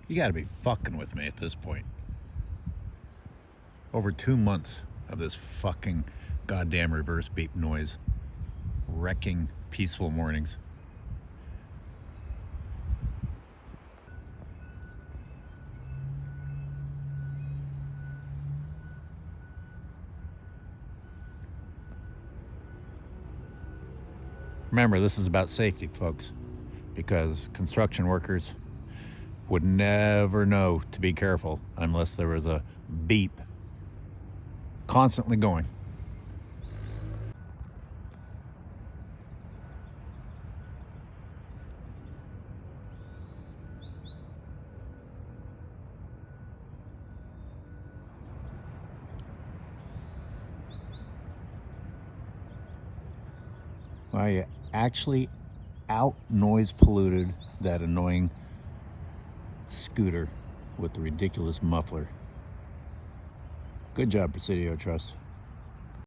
You gotta be fucking with me at this point. Over 2 months of this fucking goddamn reverse beep noise wrecking peaceful mornings. Remember, this is about safety, folks, because construction workers would never know to be careful unless there was a beep constantly going. I actually out noise polluted that annoying scooter with the ridiculous muffler. Good job, Presidio Trust.